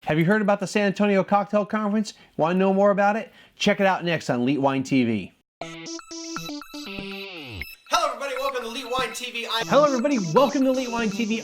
Have you heard about the San Antonio Cocktail Conference? Want to know more about it? Check it out next on Elite Wine TV. Hello everybody, welcome to Elite Wine TV. Hello everybody, welcome to Elite Wine TV.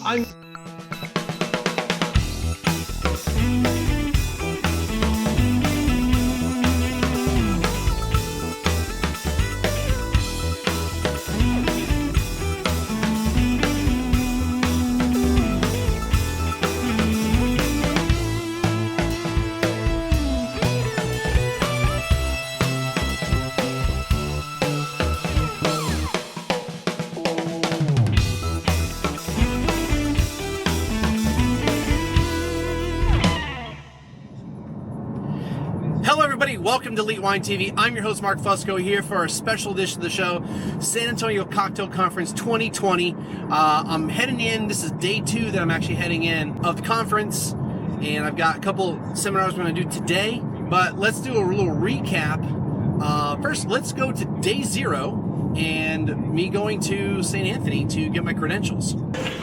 Hello everybody, welcome to Elite Wine TV. I'm your host Mark Fusco here for our special edition of the show, San Antonio Cocktail Conference 2020. I'm heading in, this is day 2 that I'm actually heading in of the conference, and I've got a couple seminars I'm going to do today, but let's do a little recap. First, let's go to day 0 and me going to St. Anthony to get my credentials.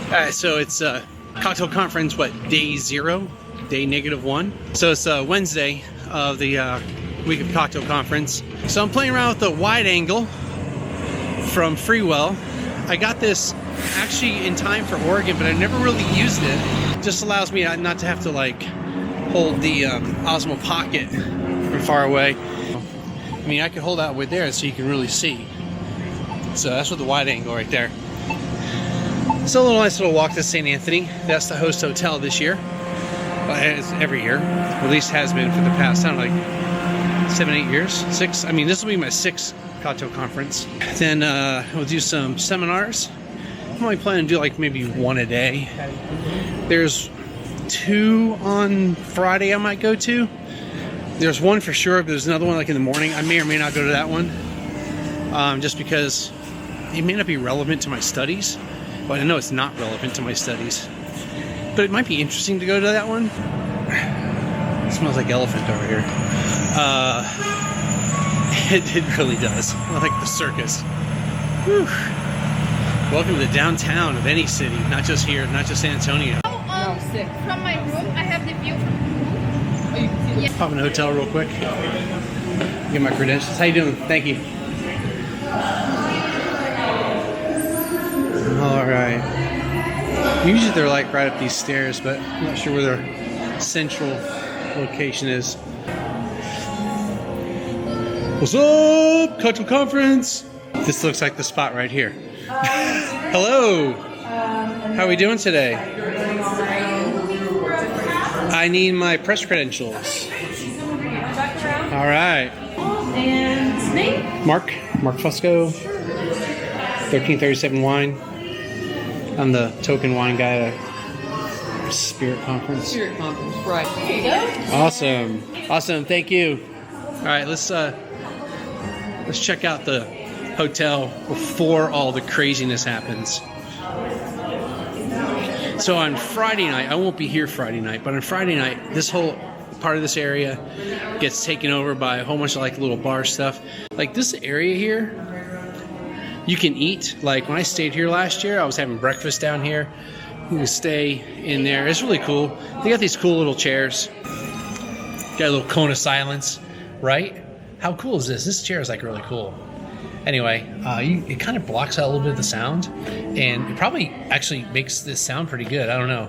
Alright, so it's Cocktail Conference, day 0? Day -1. So it's Wednesday of the week of Cocktail Conference. So I'm playing around with the wide angle from Freewell. I got this actually in time for Oregon, but I never really used it. It just allows me not to have to like hold the Osmo Pocket from far away. I mean, I could hold out with there so you can really see. So that's with the wide angle right there. So a little nice little walk to St. Anthony. That's the host hotel this year. Well, it's every year, or at least has been for the past, I don't know, like 7-8 years, 6. I mean, this will be my 6th cocktail conference. Then we'll do some seminars. I'm only planning to do like maybe 1 a day. There's 2 on Friday I might go to. There's 1 for sure, but there's another one like in the morning. I may or may not go to that one, just because it may not be relevant to my studies. But I know it's not relevant to my studies. But it might be interesting to go to that one. It smells like elephant over here. It really does. Like the circus. Whew. Welcome to the downtown of any city, not just here, not just San Antonio. From my room, I have the view from the room. Pop in a hotel real quick. Get my credentials. How you doing? Thank you. All right. Usually they're like right up these stairs, but I'm not sure where their central location is. What's up? Cocktail Conference! This looks like the spot right here. Hello! How are we doing today? I need my press credentials. All right. And name? Mark Fusco, 1337 Wine. I'm the token wine guy at a Spirit Conference. Spirit Conference, right. Here you go. Awesome. Thank you. All right, let's check out the hotel before all the craziness happens. So on Friday night, I won't be here Friday night, but on Friday night, this whole part of this area gets taken over by a whole bunch of like little bar stuff. Like this area here, you can eat. Like when I stayed here last year, I was having breakfast down here. You can stay in there. It's really cool. They got these cool little chairs. Got a little cone of silence, right? How cool is this? This chair is like really cool. Anyway, it kind of blocks out a little bit of the sound, and it probably actually makes this sound pretty good. I don't know,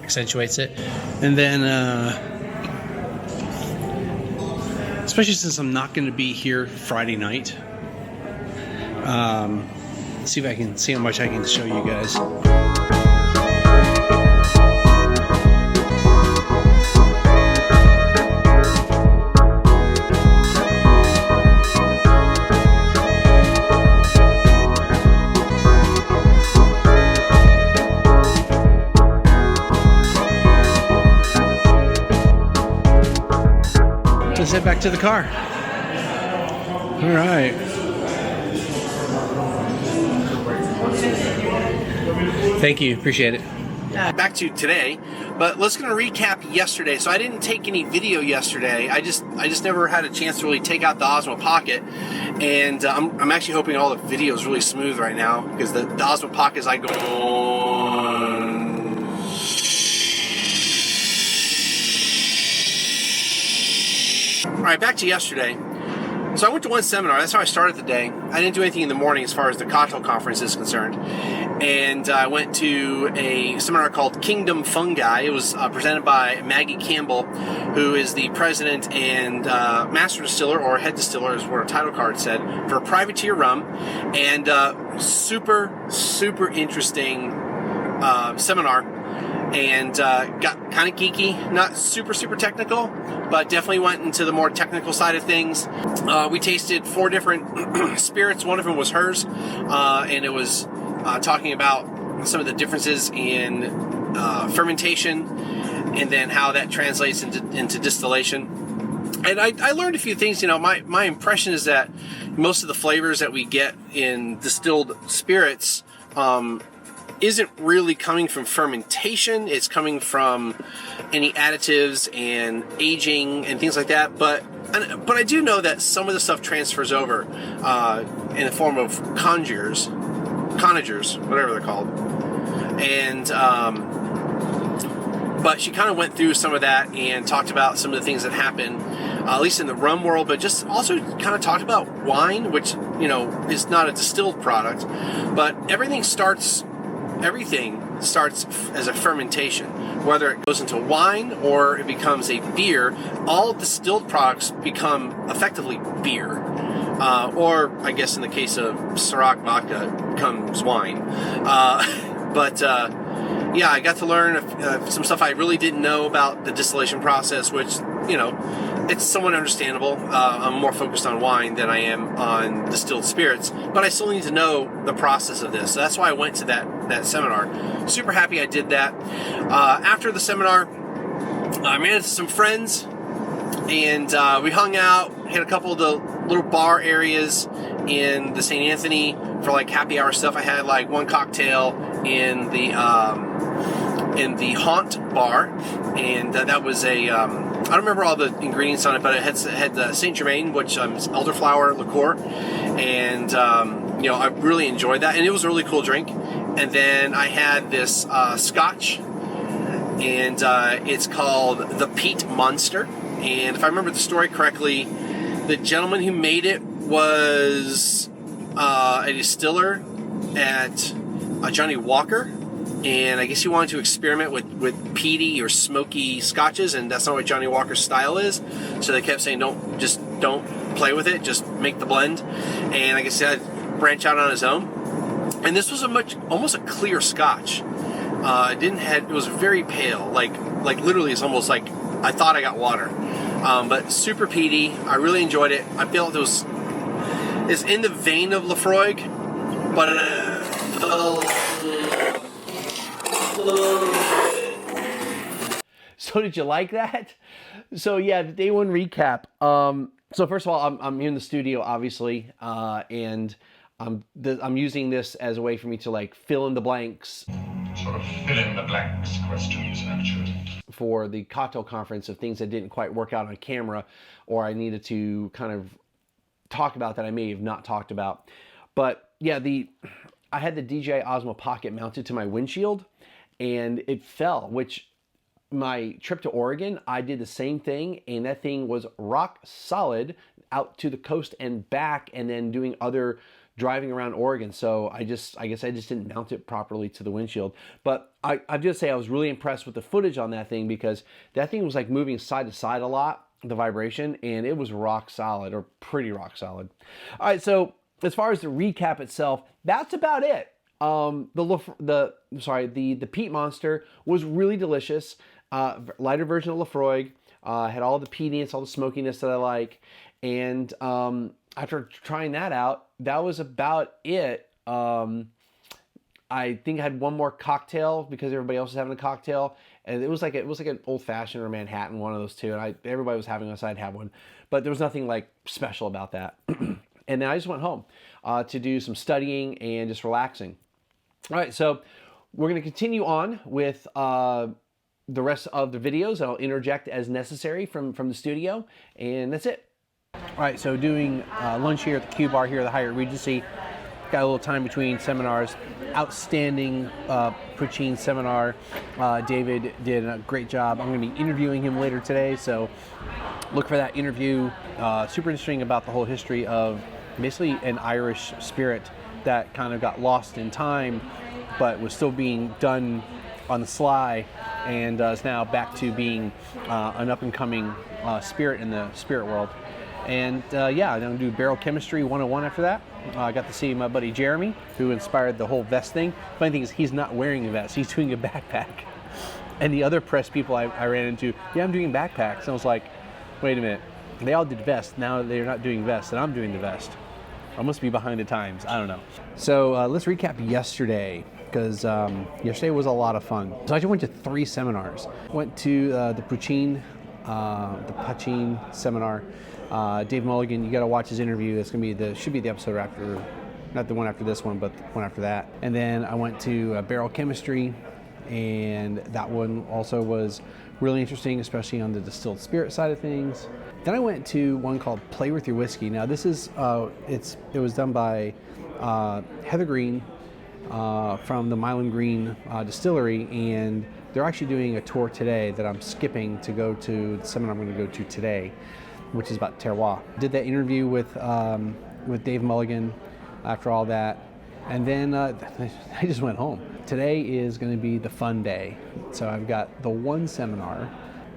accentuates it. And then, especially since I'm not going to be here Friday night. See if I can see how much I can show you guys. Let's head back to the car. All right. Thank you. Appreciate it. Back to today, but let's gonna recap yesterday. So I didn't take any video yesterday. I just never had a chance to really take out the Osmo Pocket, and I'm actually hoping all the video is really smooth right now because the Osmo Pocket is like going. right, back to yesterday. So I went to one seminar. That's how I started the day. I didn't do anything in the morning as far as the cocktail conference is concerned. And I went to a seminar called Kingdom Fungi. It was presented by Maggie Campbell, who is the president and master distiller, or head distiller, is what her title card said, for Privateer Rum. And super, super interesting seminar. And got kind of geeky, not super, super technical, but definitely went into the more technical side of things. We tasted 4 different spirits. One of them was hers, and it was talking about some of the differences in fermentation and then how that translates into distillation. And I learned a few things. You know, my impression is that most of the flavors that we get in distilled spirits isn't really coming from fermentation. It's coming from any additives and aging and things like that. But I do know that some of the stuff transfers over in the form of conagers, whatever they're called. And but she kind of went through some of that and talked about some of the things that happen, at least in the rum world, but just also kind of talked about wine, which, you know, is not a distilled product, but everything starts as a fermentation. Whether it goes into wine or it becomes a beer, all distilled products become effectively beer. Or, I guess in the case of Ciroc vodka, becomes wine. Yeah, I got to learn some stuff I really didn't know about the distillation process, which, you know, it's somewhat understandable. I'm more focused on wine than I am on distilled spirits, but I still need to know the process of this. So that's why I went to that seminar. Super happy I did that. After the seminar, I ran into some friends, and we hung out, hit a couple of the little bar areas in the St. Anthony for like happy hour stuff. I had like one cocktail in the Haunt bar, and that was a I don't remember all the ingredients on it, but it had Saint Germain, which is elderflower liqueur, and you know, I really enjoyed that, and it was a really cool drink. And then I had this Scotch, and it's called the Peat Monster. And if I remember the story correctly, the gentleman who made it was a distiller at Johnny Walker, and I guess he wanted to experiment with peaty or smoky scotches, and that's not what Johnny Walker's style is. So they kept saying, don't play with it, just make the blend. And I guess he had to branch out on his own. And this was almost a clear Scotch. It was very pale, like literally it's almost like I thought I got water. But super peaty. I really enjoyed it. I felt it's in the vein of Lafroig, but So did you like that? So yeah, the day one recap. So first of all, I'm here in the studio, obviously, and I'm using this as a way for me to like fill in the blanks. Sort of fill in the blanks questions, actually. For the cocktail conference of things that didn't quite work out on camera, or I needed to kind of talk about that I may have not talked about. But yeah, I had the DJI Osmo Pocket mounted to my windshield, and it fell, which my trip to Oregon, I did the same thing, and that thing was rock solid out to the coast and back, and then doing other driving around Oregon. So I guess I just didn't mount it properly to the windshield. But I just say I was really impressed with the footage on that thing, because that thing was like moving side to side a lot, the vibration, and it was rock solid, or pretty rock solid. All right, so as far as the recap itself, that's about it. The Peat Monster was really delicious. Lighter version of Lafroig, had all the peatiness, all the smokiness that I like, and after trying that out, that was about it. I think I had one more cocktail because everybody else was having a cocktail, and it was like an old fashioned or Manhattan, one of those two, and everybody was having one, so I'd have one, but there was nothing like special about that. And then I just went home to do some studying and just relaxing. All right, so we're going to continue on with the rest of the videos. I'll interject as necessary from the studio, and that's it. All right, so doing lunch here at the Q Bar here at the Hyatt Regency. Got a little time between seminars. Outstanding poutine seminar. David did a great job. I'm going to be interviewing him later today, so look for that interview. Super interesting about the whole history of basically an Irish spirit that kind of got lost in time, but was still being done on the sly, and is now back to being an up-and-coming spirit in the spirit world. And yeah, I'm going to do barrel chemistry 101 after that. I got to see my buddy Jeremy, who inspired the whole vest thing. Funny thing is, he's not wearing a vest, he's doing a backpack. And the other press people I ran into, yeah, I'm doing backpacks. And I was like, wait a minute, they all did vests, now they're not doing vests, and I'm doing the vest. I must be behind the times, I don't know. So let's recap yesterday, because yesterday was a lot of fun. So I actually went to 3 seminars. Went to the Puccin seminar. Dave Mulligan, you got to watch his interview. It's gonna be should be the episode after, not the one after this one, but the one after that. And then I went to barrel chemistry, and that one also was really interesting, especially on the distilled spirit side of things. Then I went to one called Play With Your Whiskey. Now this is it was done by Heather Green from the Milan Green distillery, and they're actually doing a tour today that I'm skipping to go to the seminar I'm going to go to today, which is about terroir. Did that interview with Dave Mulligan after all that, and then I just went home. Today is going to be the fun day. So I've got the one seminar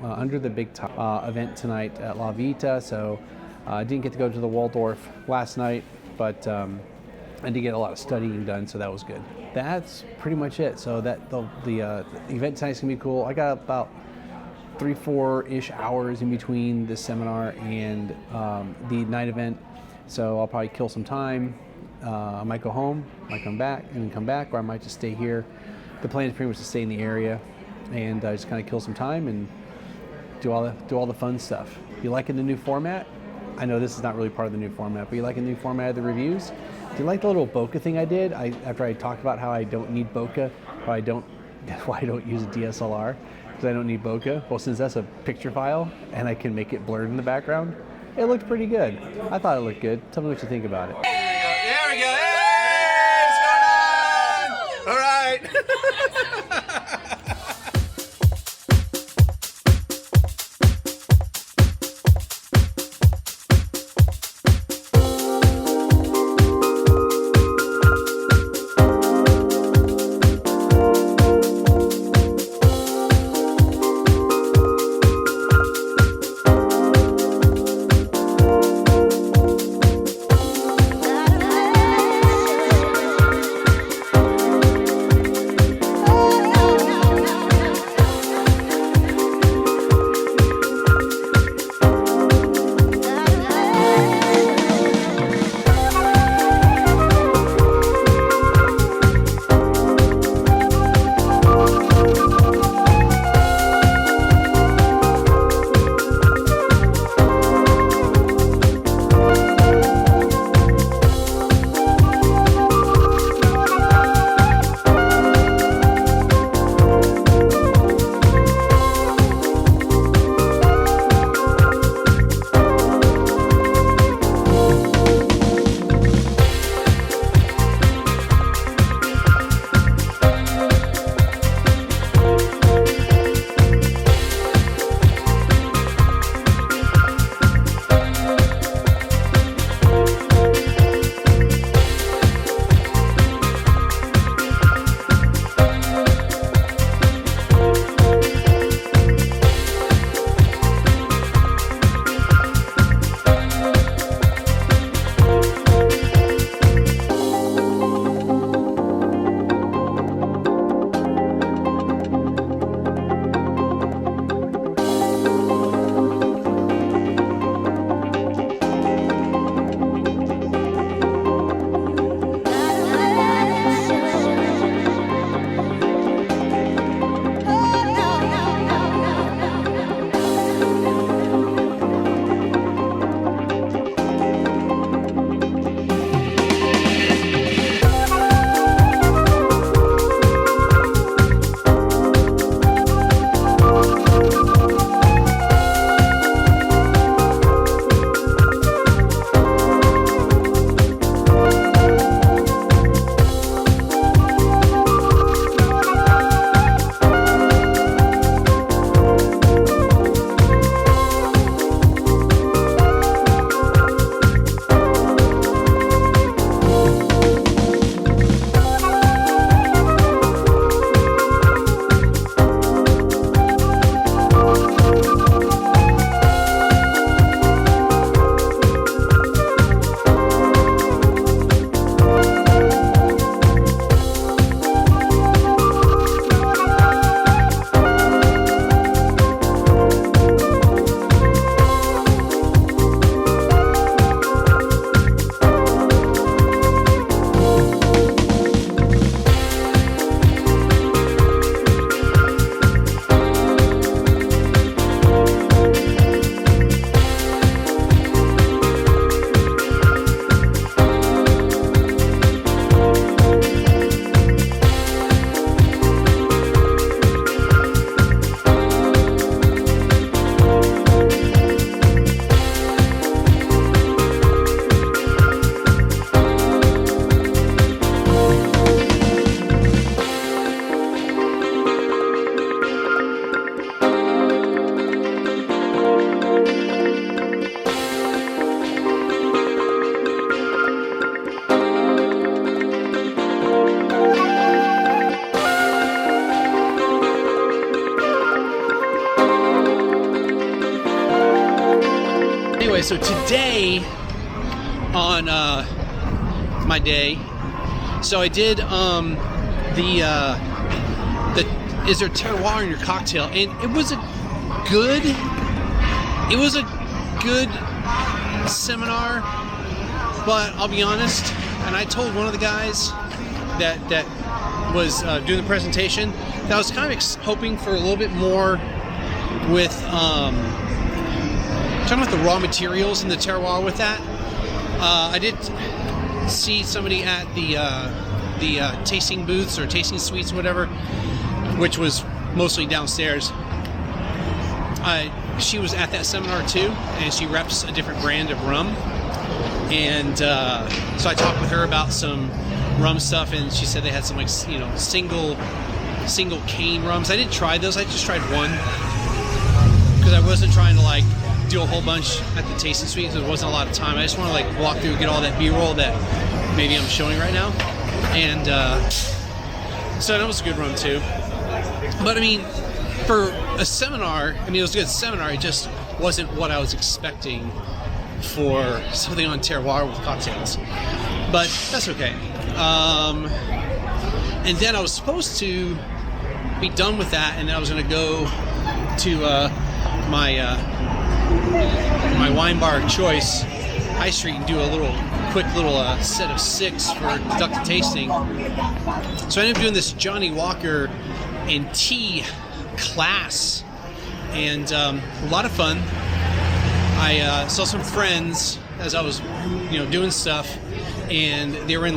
under the big top event tonight at La Vita. So I didn't get to go to the Waldorf last night, but I did get a lot of studying done, so that was good. That's pretty much it. So that the event tonight's gonna be cool. I got about 3-4-ish hours in between this seminar and the night event, so I'll probably kill some time. I might go home, might come back, or I might just stay here. The plan is pretty much to stay in the area and just kind of kill some time and do all the fun stuff. You liking the new format? I know this is not really part of the new format, but you liking the new format of the reviews? Do you like the little bokeh thing I did? After I talked about how I don't need bokeh, why I don't use a DSLR, because I don't need bokeh. Well, since that's a picture file and I can make it blurred in the background, it looked pretty good. I thought it looked good. Tell me what you think about it. There we go. Hey, what's going on? All right. anyway, so today on my day, so I did the is there terroir in your cocktail, and it was a good seminar, but I'll be honest, and I told one of the guys that was doing the presentation that I was kind of hoping for a little bit more with talking about the raw materials and the terroir with that. I did see somebody at the tasting booths or tasting suites, whatever, which was mostly downstairs. She was at that seminar too, and she reps a different brand of rum. And so I talked with her about some rum stuff, and she said they had some, like, you know, single cane rums. I didn't try those. I just tried one because I wasn't trying to like do a whole bunch at the tasting suite. So there wasn't a lot of time. I just want to like walk through and get all that B-roll that maybe I'm showing right now. And so that was a good rum too. But I mean, for a seminar, I mean, it was a good seminar. It just wasn't what I was expecting for something on terroir with cocktails. But that's okay. And then I was supposed to be done with that, and then I was going to go to my wine bar of choice, High Street, and do a quick little set of 6 for deductive tasting. So I ended up doing this Johnny Walker and tea class, and a lot of fun. I saw some friends as I was, you know, doing stuff, and they were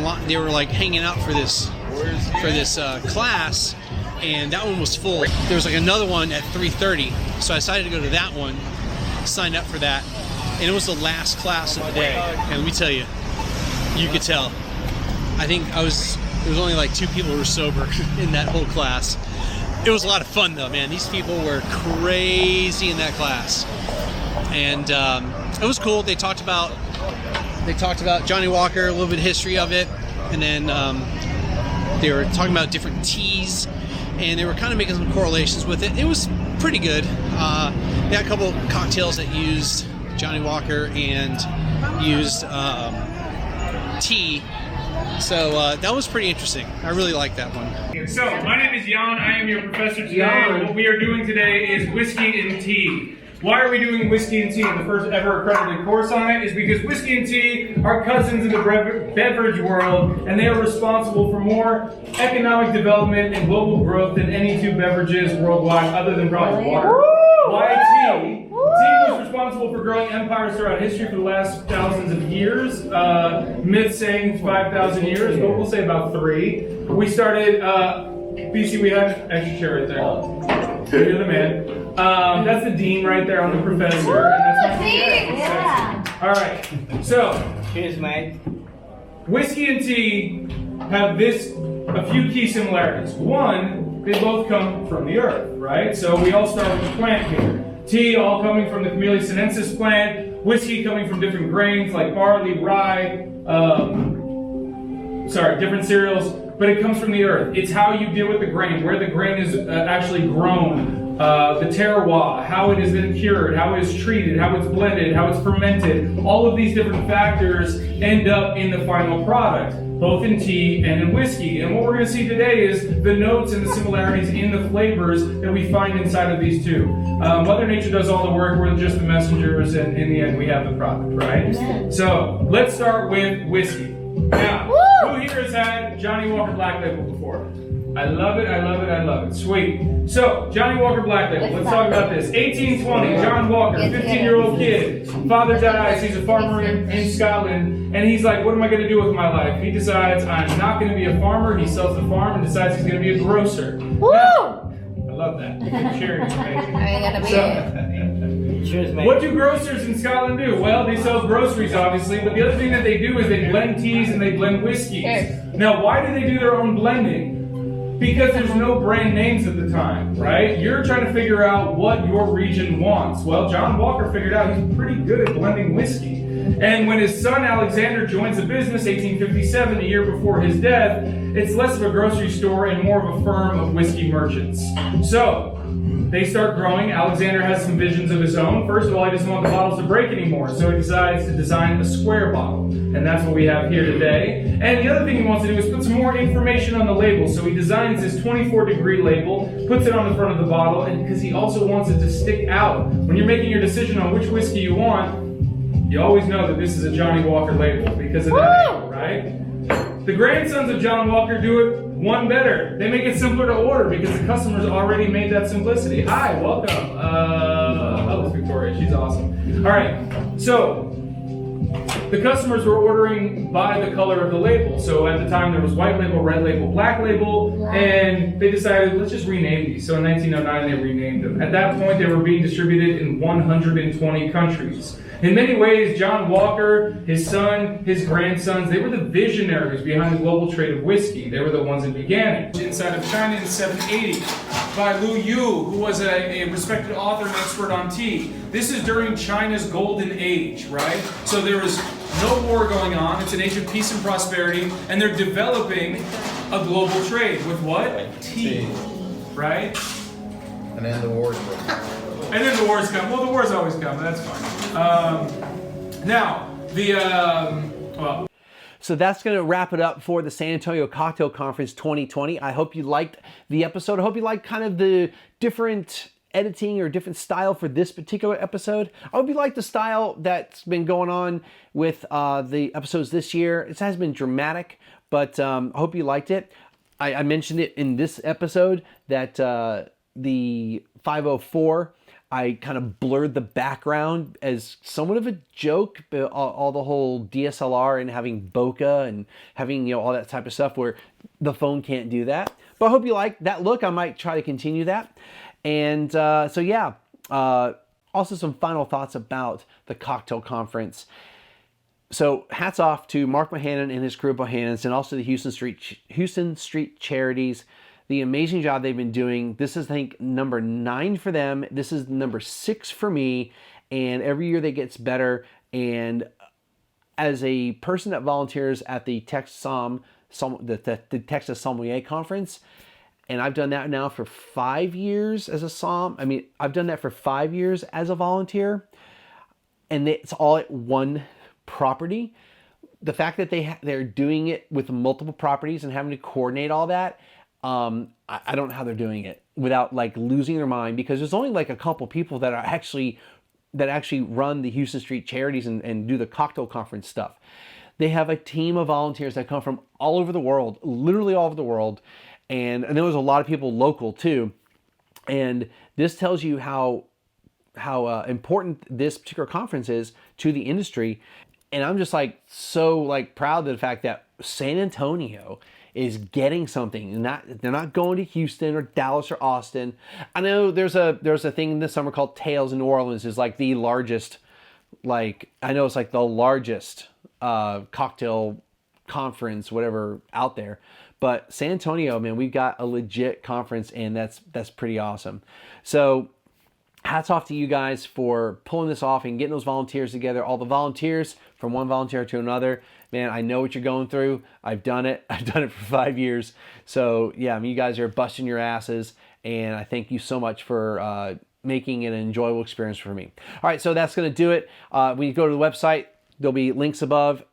like hanging out for this class, and that one was full. There was like another one at 3:30, so I decided to go to that one, signed up for that, and it was the last class of the day. And let me tell you, you could tell. I think there was only like 2 people who were sober in that whole class. It was a lot of fun though, man. These people were crazy in that class, and it was cool. They talked about Johnny Walker, a little bit of history of it, and then they were talking about different teas, and they were kind of making some correlations with it. It was pretty good. They had a couple cocktails that used Johnny Walker and used tea, so that was pretty interesting. I really liked that one. So, my name is Jan. I am your professor today. What we are doing today is whiskey and tea. Why are we doing whiskey and tea? The first ever accredited course on it is because whiskey and tea are cousins in the beverage world, and they are responsible for more economic development and global growth than any 2 beverages worldwide, other than probably water. Why tea? Tea was responsible for growing empires throughout history for the last thousands of years. Myths saying 5,000 years, but we'll say about 3. We started, BC, we have an extra chair right there. You're the man. That's the dean right there on the professor. And that's my All right. So, cheers, mate. Whiskey and tea have a few key similarities. One, they both come from the earth, right? So we all start with the plant here. Tea all coming from the Camellia sinensis plant. Whiskey coming from different grains like barley, rye, different cereals. But it comes from the earth. It's how you deal with the grain, where the grain is actually grown. The terroir, how it is then cured, how it is treated, how it's blended, how it's fermented. All of these different factors end up in the final product, both in tea and in whiskey. And what we're going to see today is the notes and the similarities in the flavors that we find inside of these 2. Mother Nature does all the work, we're just the messengers, and in the end we have the product, right? So let's start with whiskey. Now, who here has had Johnny Walker Black Label before? I love it, I love it, I love it. Sweet. So, Johnny Walker Black Label, let's talk about this. 1820, John Walker, 15-year-old kid. Father dies, he's a farmer in Scotland, and he's like, what am I going to do with my life? He decides, I'm not going to be a farmer. He sells the farm and decides he's going to be a grocer. Woo! Now, I love that. Cheers, amazing. Cheers, mate. What do grocers in Scotland do? Well, they sell groceries, obviously, but the other thing that they do is they blend teas and they blend whiskeys. Now, why do they do their own blending? Because there's no brand names at the time, right? You're trying to figure out what your region wants. Well, John Walker figured out he's pretty good at blending whiskey. And when his son Alexander joins the business, 1857, a year before his death, it's less of a grocery store and more of a firm of whiskey merchants. So they start growing. Alexander has some visions of his own. First of all, he doesn't want the bottles to break anymore, so he decides to design a square bottle. And that's what we have here today. And the other thing he wants to do is put some more information on the label. So he designs this 24-degree label, puts it on the front of the bottle, and because he also wants it to stick out. When you're making your decision on which whiskey you want, you always know that this is a Johnny Walker label because of that angle, right? The grandsons of John Walker do it one better. They make it simpler to order because the customers already made that simplicity. Hi, welcome. Oh, it's Victoria. She's awesome. All right, so the customers were ordering by the color of the label. So at the time there was white label, red label, black label, and they decided, let's just rename these. So in 1909 they renamed them. At that point they were being distributed in 120 countries. In many ways, John Walker, his son, his grandsons, they were the visionaries behind the global trade of whiskey. They were the ones that began it. Inside of China in 780 by Lu Yu, who was a respected author and expert on tea. This is during China's golden age, right? So there is no war going on. It's an age of peace and prosperity, and they're developing a global trade with what? Tea, right? And then the wars broke out. And then the wars come. Well, the wars always come. That's fine. Now, well. So that's going to wrap it up for the San Antonio Cocktail Conference 2020. I hope you liked the episode. I hope you liked kind of the different editing or different style for this particular episode. I hope you like the style that's been going on with the episodes this year. It has been dramatic, but I hope you liked it. I mentioned it in this episode that the 504, I kind of blurred the background as somewhat of a joke, all the whole DSLR and having bokeh and having, you know, all that type of stuff where the phone can't do that. But I hope you like that look. I might try to continue that. And so yeah, also some final thoughts about the cocktail conference. So hats off to Mark Bohannon and his crew of Bohannons, and also the Houston Street Charities. The amazing job they've been doing. This is, I think, number 9 for them. This is number 6 for me. And every year they gets better. And as a person that volunteers at the Texas Sommelier Conference, and I've done that now for 5 years as a som. I mean, I've done that for 5 years as a volunteer. And it's all at one property. The fact that they're doing it with multiple properties and having to coordinate all that, I don't know how they're doing it without like losing their mind, because there's only like a couple people that actually run the Houston Street Charities and do the cocktail conference stuff. They have a team of volunteers that come from all over the world, literally all over the world. And there was a lot of people local too. And this tells you how important this particular conference is to the industry. And I'm just like so like proud of the fact that San Antonio is getting something. They're not going to Houston or Dallas or Austin. I know there's a thing this summer called Tales in New Orleans is like the largest, like I know it's like the largest cocktail conference, whatever, out there. But San Antonio, man, we've got a legit conference, and that's pretty awesome. So hats off to you guys for pulling this off and getting those volunteers together. All the volunteers from one volunteer to another. Man, I know what you're going through. I've done it. I've done it for 5 years. So yeah, I mean, you guys are busting your asses, and I thank you so much for making it an enjoyable experience for me. All right, so that's going to do it. When you go to the website, there'll be links above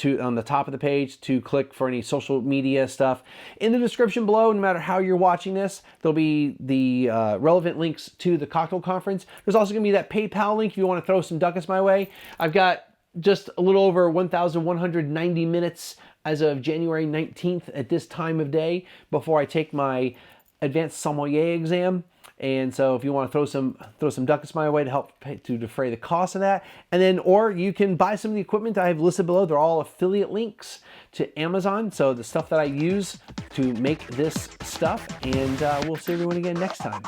on the top of the page to click for any social media stuff. In the description below, no matter how you're watching this, there'll be the relevant links to the cocktail conference. There's also going to be that PayPal link if you want to throw some ducats my way. I've got just a little over 1,190 minutes as of January 19th at this time of day before I take my advanced sommelier exam. And so if you want to throw some ducats my way to help to defray the cost of that, and then or you can buy some of the equipment I have listed below. They're all affiliate links to Amazon. So the stuff that I use to make this stuff, and we'll see everyone again next time.